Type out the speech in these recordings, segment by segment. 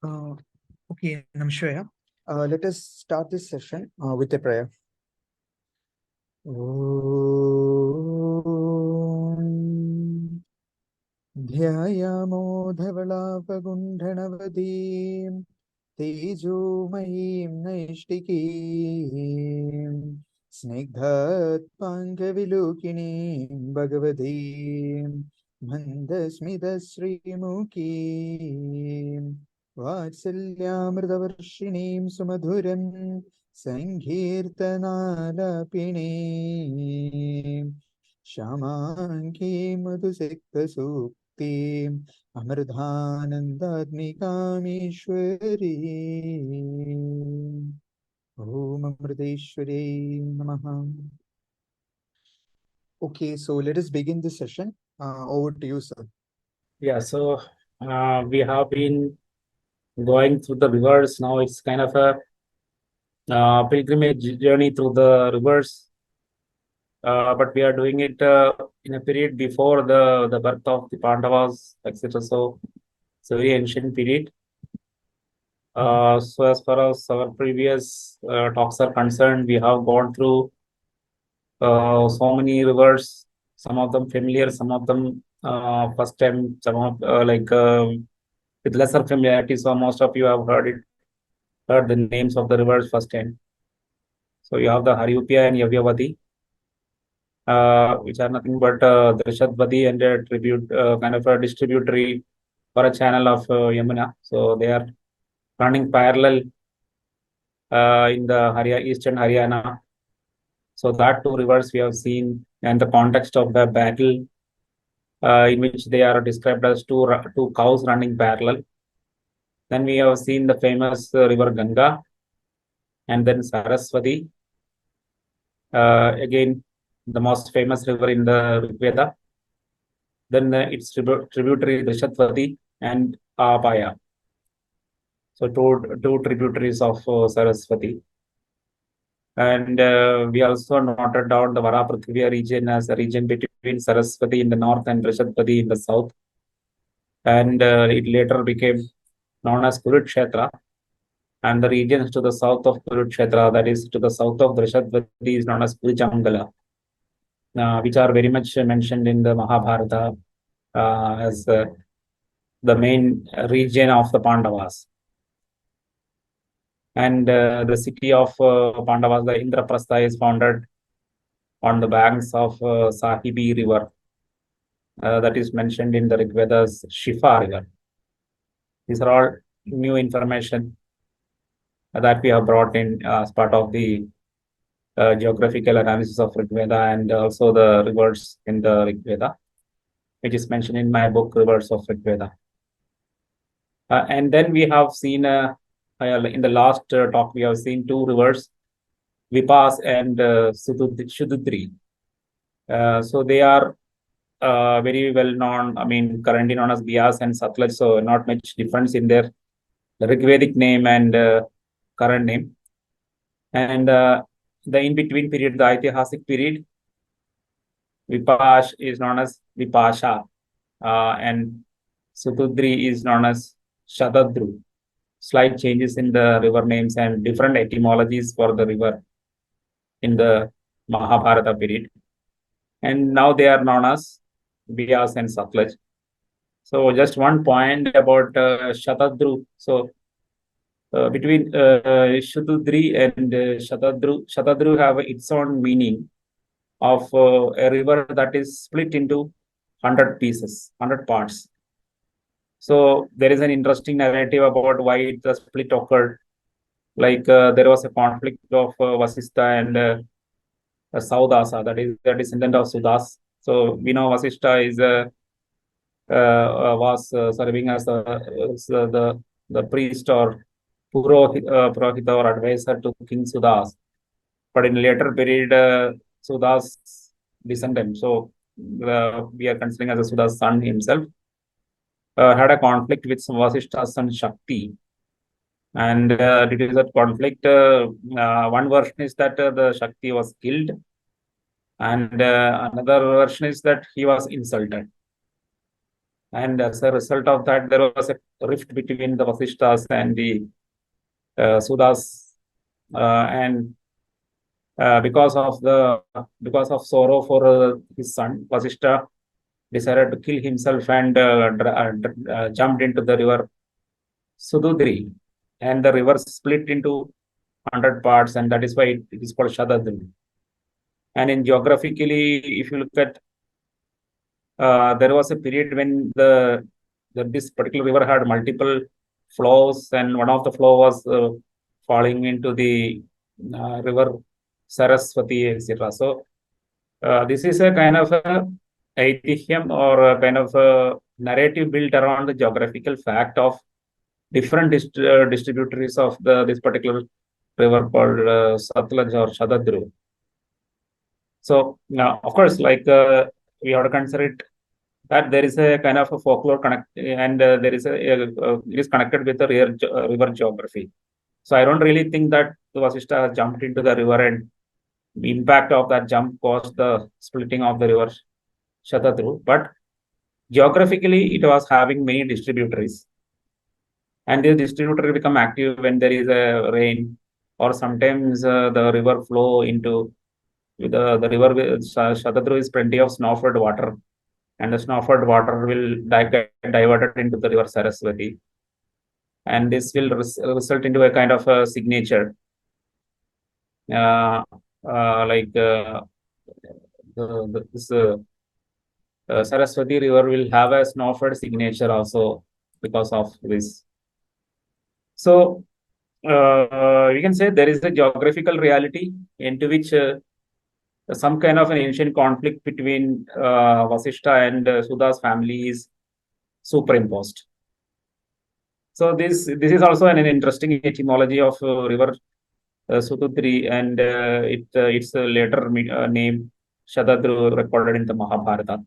Uh, okay, Namashwaya. Let us start this session with a prayer. Om Dhyayamo Dhavalapagundhanavadhim Tejomahim Naishtikim Snigdhat Pangavilukinim Bhagavadhim Mandasmidasrimukim Vatsalyamritavarshiniim Sumadhuram Sankirtanalapinim Shamanki Madhusiktasuktim Amridhanandadmikamishwari Om Amriteshwari Namaha. Okay, so let us begin this session. Over to you, sir. Yeah, so we have been going through the rivers. Now it's kind of a pilgrimage journey through the rivers, but we are doing it in a period before the birth of the Pandavas, etc. So it's a very ancient period. So as far as our previous talks are concerned, we have gone through so many rivers. Some of them familiar, some of them first time, some of with lesser familiarity. So most of you have heard the names of the rivers first time. So you have the Haryupya and Yavyavati, which are nothing but Drishadvati and a tribute, kind of a distributary or a channel of Yamuna. So they are running parallel in the eastern Haryana. So that two rivers we have seen, and the context of the battle in which they are described as two cows running parallel. Then we have seen the famous river Ganga, and then Saraswati. Again, the most famous river in the Ṛgveda. Then its tributary Drishatvati and Apaya. So two tributaries of Saraswati. And we also noted down the Varaprithviya region as a region between Saraswati in the north and Drishatvati in the south. And it later became known as Kurukshetra. And the regions to the south of Kurukshetra, that is to the south of Drishatvati, is known as Kurujangala, which are very much mentioned in the Mahabharata as the main region of the Pandavas. And the city of Pandavas, the Indraprastha, is founded on the banks of Sahibi river, that is mentioned in the Ṛgveda's Shifa river. These are all new information that we have brought in as part of the geographical analysis of Ṛgveda and also the rivers in the Ṛgveda, which is mentioned in my book, Rivers of Ṛgveda. And then we have seen, in the last talk, we have seen two rivers, Vipas and Shududri. So they are very well known, I mean, currently known as Bias and Satluj, so not much difference in their Ṛgvedic name and current name. And the in-between period, the Aitihasic period, Vipash is known as Vipasha, and Sutudri is known as Shadadru. Slight changes in the river names and different etymologies for the river in the Mahabharata period. And now they are known as Bias and Satluj. So just one point about Shatadru. So between Shatudri and Shatadru have its own meaning of a river that is split into 100 pieces, 100 parts. So there is an interesting narrative about why the split occurred. Like there was a conflict of Vasistha and Saudasa, that is the descendant of Sudas. So we know Vasistha is was serving as the priest or Purohita or advisor to King Sudas. But in later period, Sudas descendant, so we are considering as a Sudas son himself, had a conflict with Vasishta's son Shakti. And due to that conflict, one version is that the Shakti was killed, and another version is that he was insulted. And as a result of that, there was a rift between the Vasishtas and the Sudas, and because of sorrow for his son, Vasishta decided to kill himself and jumped into the river Sududri, and the river split into 100 parts, and that is why it is called Shadadri. And in geographically, if you look at, there was a period when this particular river had multiple flows, and one of the flow was falling into the river Saraswati, etc. So this is a kind of a aithihyam, or a kind of a narrative built around the geographical fact of different distributaries of this particular river called Satluj or Shadadru. So now, of course, like we have to consider it that there is a kind of a folklore connect, and there is it is connected with the river geography. So I don't really think that the Vasishta has jumped into the river, and the impact of that jump caused the splitting of the river Shadadru. But geographically, it was having many distributaries, and the distributor become active when there is a rain, or sometimes the river flow into the river. Shadadru is plenty of snow-fed water, and the snow-fed water will get diverted into the river Saraswati, and this will result into a kind of a signature, uh, like this Saraswati river will have a snow-fed signature also because of this. So we can say there is a geographical reality into which some kind of an ancient conflict between Vasishta and Suda's family is superimposed. So this is also an interesting etymology of river Sutudri, and its later name Shadadru recorded in the Mahabharata.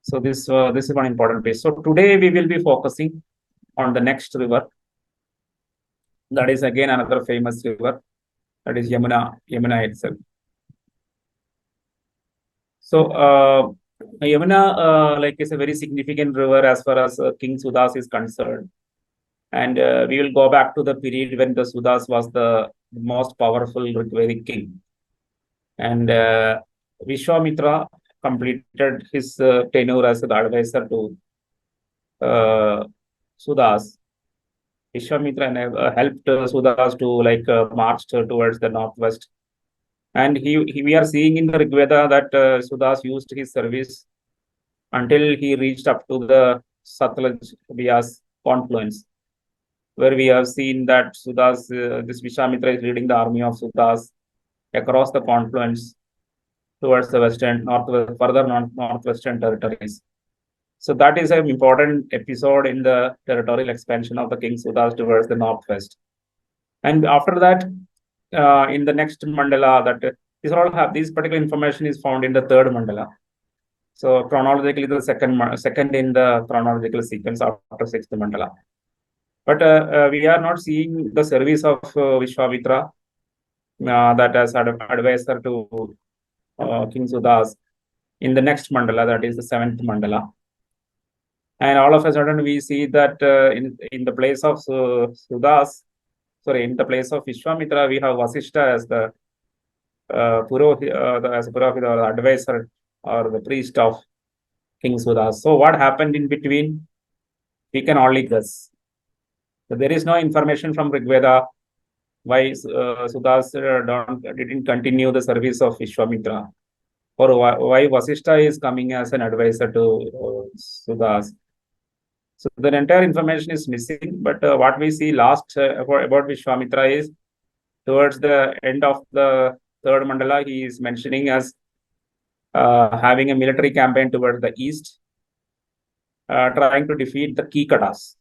So this is one important piece. So today we will be focusing on the next river. That is again another famous river. That is Yamuna itself. So Yamuna like is a very significant river as far as King Sudas is concerned. And we will go back to the period when the Sudas was the most powerful Ṛgvedic king. And Vishwamitra completed his tenure as the advisor to Sudas. Vishwamitra helped Sudas to march towards the northwest. And we are seeing in the Rigveda that Sudas used his service until he reached up to the Satluj Bias confluence, where we have seen that Sudas, this Vishwamitra is leading the army of Sudas across the confluence towards the northwestern territories. So that is an important episode in the territorial expansion of the King Sudas towards the northwest. And after that, in the next mandala, that this particular information is found in the third mandala. So chronologically, the second in the chronological sequence after sixth mandala. But we are not seeing the service of Vishwamitra that as advisor to King Sudas in the next mandala, that is the seventh mandala. And all of a sudden, we see that in the place of Sudas, in the place of Vishwamitra, we have Vasishta as the Purohit, or the advisor or the priest of King Sudas. So what happened in between, we can only guess. So there is no information from Rigveda why Sudas didn't continue the service of Vishwamitra, or why Vasishta is coming as an advisor to Sudas. So the entire information is missing. But what we see last about Vishwamitra is towards the end of the third mandala, he is mentioning as having a military campaign towards the east, trying to defeat the Kikatas,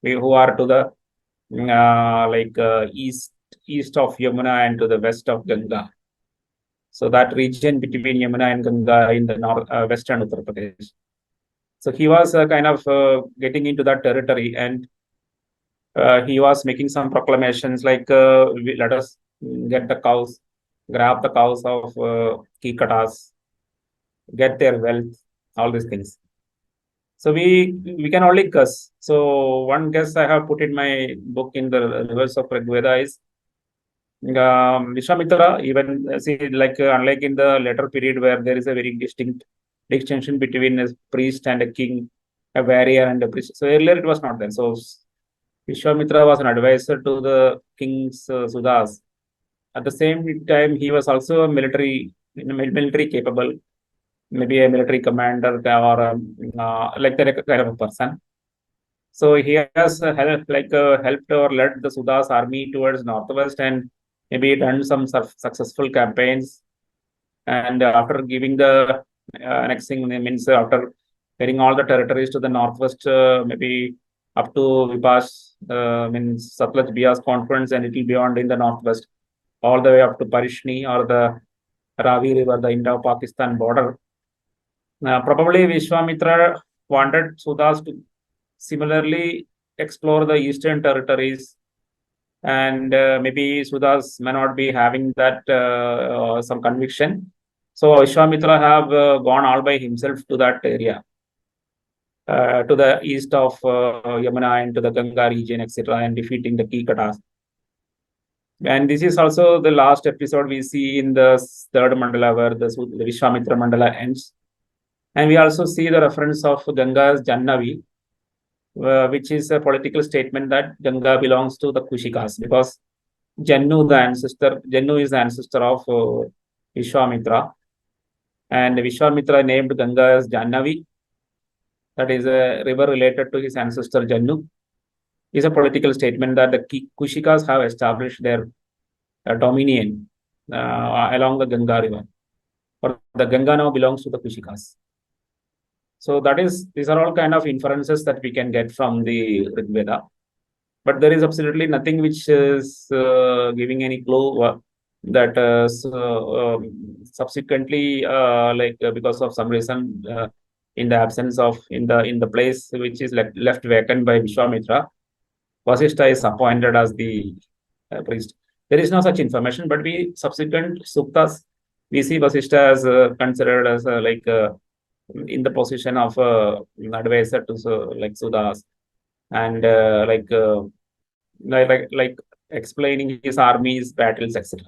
who are to the east of Yamuna and to the west of Ganga. So that region between Yamuna and Ganga in the western Uttar Pradesh. So he was kind of getting into that territory, and he was making some proclamations like, let us get the cows, grab the cows of Kikatas, get their wealth, all these things. So we can only guess. So one guess I have put in my book in the reverse of Rigveda is Vishwamitra, even see, like unlike in the later period where there is a very distinct distinction between a priest and a king, a warrior and a priest. So earlier it was not there. So Vishwamitra was an advisor to the king's Sudas. At the same time, he was also a military capable, maybe a military commander or like that kind of a person. So he has helped or led the Sudas army towards northwest and maybe done some successful campaigns. And after giving the annexing, means after getting all the territories to the northwest, maybe up to Vipas, means Satluj Bias confluence and little beyond in the northwest, all the way up to Parishni or the Ravi River, the Indo-Pakistan border. Probably Vishwamitra wanted Sudas to similarly explore the eastern territories, and maybe Sudas may not be having that some conviction. So Vishwamitra have gone all by himself to that area, to the east of Yamuna and to the Ganga region, etc., and defeating the Kikatas. And this is also the last episode we see in the third mandala where the Vishwamitra mandala ends. And we also see the reference of Ganga's Jannavi, which is a political statement that Ganga belongs to the Kushikas, because Jannu is the ancestor of Vishwamitra, and Vishwamitra named Ganga as Jannavi, that is a river related to his ancestor Jannu, is a political statement that the Kushikas have established their dominion along the Ganga river, or the Ganga now belongs to the Kushikas. So these are all kind of inferences that we can get from the Rigveda. But there is absolutely nothing which is giving any clue that subsequently, because of some reason, in the absence of in the place which is left vacant by Vishwamitra, Vasishtha is appointed as the priest. There is no such information, but we subsequent suktas we see Vasishtha as considered as in the position of advisor to Sudas, and like explaining his armies, battles, etc.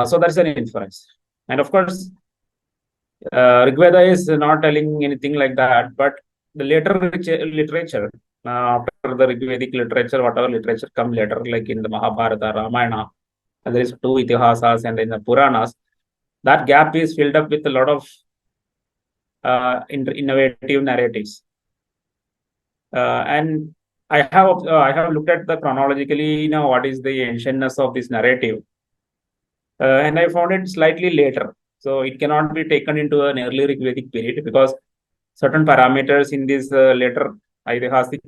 So that's an inference. And of course, Rigveda is not telling anything like that, but the later literature, after the Rigvedic literature, whatever literature come later, like in the Mahabharata, Ramayana, there is two Itihasas, and in the Puranas, that gap is filled up with a lot of innovative narratives. And I have looked at the chronologically, what is the ancientness of this narrative, and I found it slightly later. So it cannot be taken into an early Rigvedic period, because certain parameters in these later Aitihasic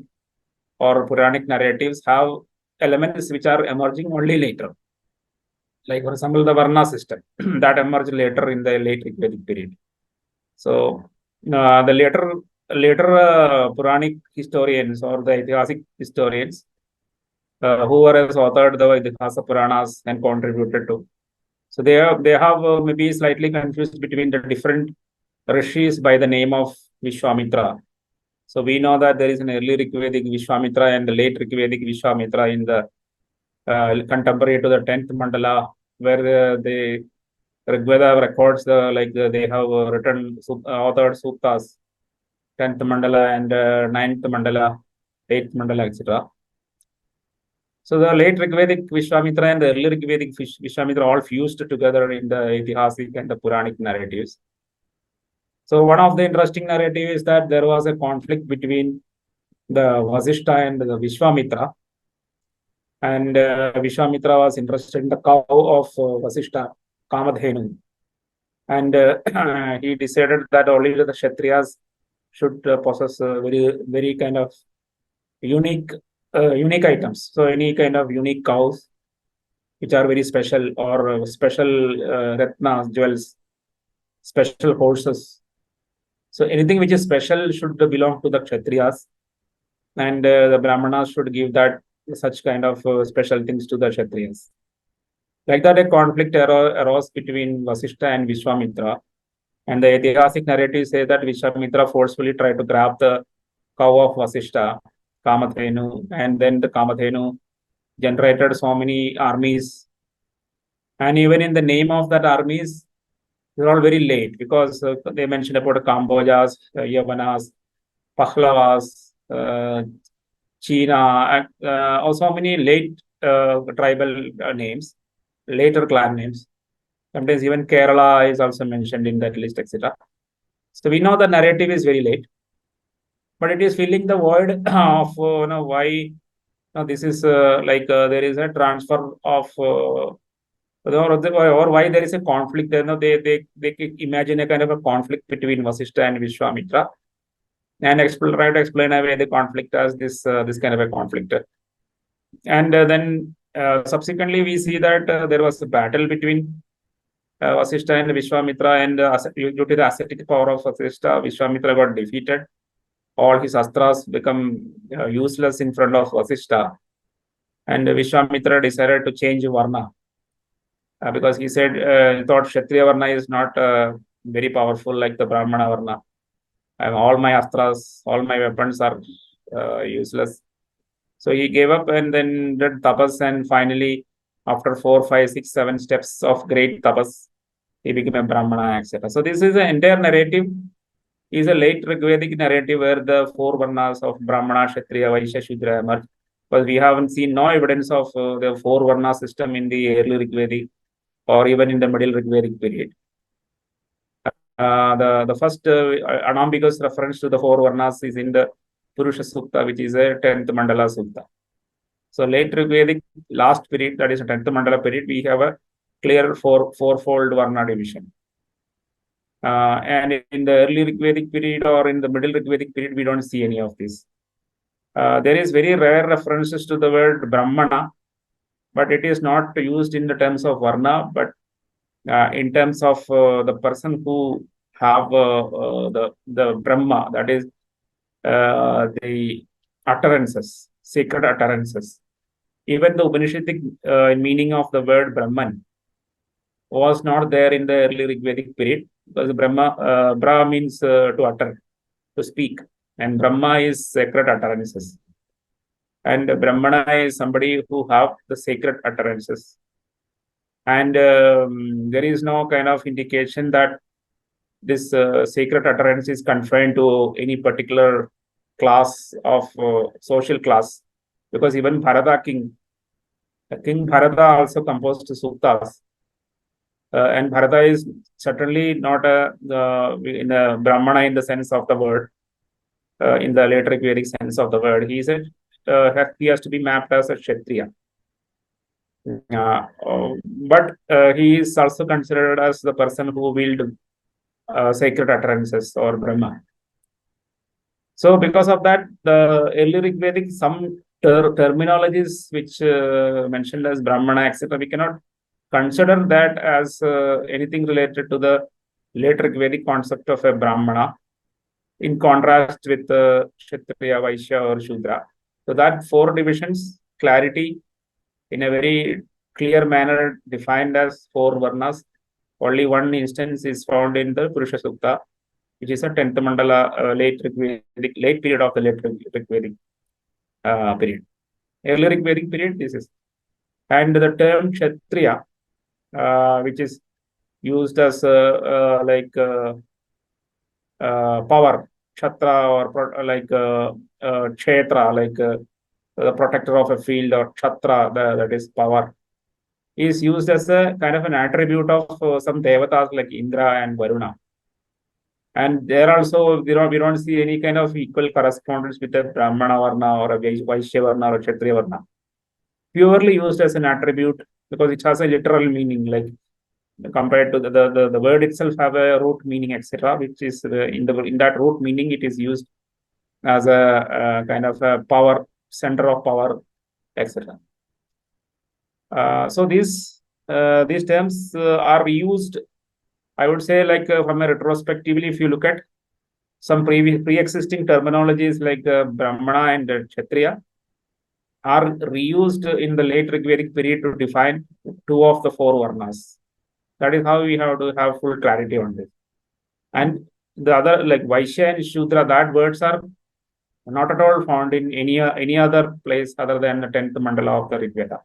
or Puranic narratives have elements which are emerging only later. Like, for example, the Varna system that emerged later in the late Rigvedic period. So the later Puranic historians or the Aitihasic historians who has authored the Itihasa Puranas and contributed to. So they have maybe slightly confused between the different rishis by the name of Vishwamitra. So we know that there is an early Rigvedic Vishwamitra and the late Rigvedic Vishwamitra in the contemporary to the 10th mandala, where the Rigveda records they have written authored suttas, 10th mandala and 9th mandala, 8th mandala, etc. So the late Rigvedic Vishwamitra and the early Rigvedic Vishwamitra all fused together in the Aitihasic and the Puranic narratives. So one of the interesting narrative is that there was a conflict between the Vasishtha and the Vishwamitra, and Vishwamitra was interested in the cow of Vasishtha, Kamadhenu, and he decided that only the Kshatriyas should possess very kind of unique items. So any kind of unique cows which are very special, or special ratnas, jewels, special horses. So anything which is special should belong to the Kshatriyas, and the Brahmanas should give that such kind of special things to the Kshatriyas. Like that, a conflict arose between Vasishtha and Vishwamitra, And the Aityhasic narrative says that Vishwamitra forcefully tried to grab the cow of Vasishta, Kamathenu, and then the Kamathenu generated so many armies. And even in the name of that armies, they're all very late because they mentioned about Kambojas, Yavanas, Pahlavas, China, and also many late tribal names, later clan names. Sometimes even Kerala is also mentioned in that list, etc. So we know the narrative is very late, but it is filling the void of why this is there is a transfer of or why there is a conflict. They imagine a kind of a conflict between Vasishta and Vishwamitra, and try to explain away the conflict as this kind of a conflict. And then subsequently we see that there was a battle between Vasishta and Vishwamitra, and due to the ascetic power of Vasishta, Vishwamitra got defeated. All his astras become useless in front of Vasishta, and Vishwamitra decided to change Varna because he said he thought Kshatriya Varna is not very powerful like the Brahmana Varna. All my astras, all my weapons are useless. So he gave up and then did tapas, and finally, after 4, 5, 6, 7 steps of great tapas, he became a Brahmana, etc. So this is the entire narrative. Is a late Ṛgvedic narrative where the 4 varnas of Brahmana, Kshatriya, Vaishya, Shudra emerge. But we haven't seen no evidence of the 4 varna system in the early Ṛgvedic or even in the middle Ṛgvedic period. The first unambiguous reference to the 4 varnas is in the Purusha Sukta, which is a 10th Mandala Sukta. So late Ṛgvedic last period, that is 10th Mandala period, we have a clear fourfold Varna division. And in the early Ṛgvedic period or in the middle Ṛgvedic period, we don't see any of this. There is very rare references to the word Brahmana, but it is not used in the terms of Varna, but in terms of the person who have the Brahma, that is the utterances, sacred utterances. Even the Upanishadic meaning of the word Brahman was not there in the early Ṛgvedic period, because Bra means to utter, to speak, and Brahma is sacred utterances. And Brahmana is somebody who have the sacred utterances. And there is no kind of indication that this sacred utterance is confined to any particular class of social class, because even Bharata King Bharata also composed suktas. And Bharata is certainly not in a Brahmana in the sense of the word, in the later Ṛgvedic sense of the word. He has to be mapped as a Kshatriya. But he is also considered as the person who willed sacred utterances or Brahma. So because of that, the early Ṛgvedic, some terminologies which mentioned as Brahmana, etc., we cannot consider that as anything related to the late Ṛgvedic concept of a Brahmana, in contrast with Kshatriya, Vaishya or Shudra. So that 4 divisions, clarity, in a very clear manner defined as 4 varnas. Only one instance is found in the Purusha Sukta, which is a 10th Mandala late period of the late Ṛgvedic period. Early Ṛgvedic period, this is. And the term Kshatriya, which is used as power, Kshatriya, or like Kshetra, like the protector of a field, or Kshatriya, that is power, is used as a kind of an attribute of some devatas like Indra and Varuna. And there also, we don't see any kind of equal correspondence with a Brahmana Varna or a Vaishya Varna or a Kshatriya Varna. Purely used as an attribute because it has a literal meaning, like compared to the word itself have a root meaning, etc., which is in that root meaning it is used as a kind of a power, center of power, etc. So these terms are used, I would say, like from a retrospectively, if you look at some pre-existing terminologies like Brahmana and Kshatriya are reused in the late Ṛgvedic period to define 2 of the 4 varnas. That is how we have to have full clarity on this. And the other, like Vaishya and Shudra, that words are not at all found in any other place other than the 10th mandala of the Rig Veda.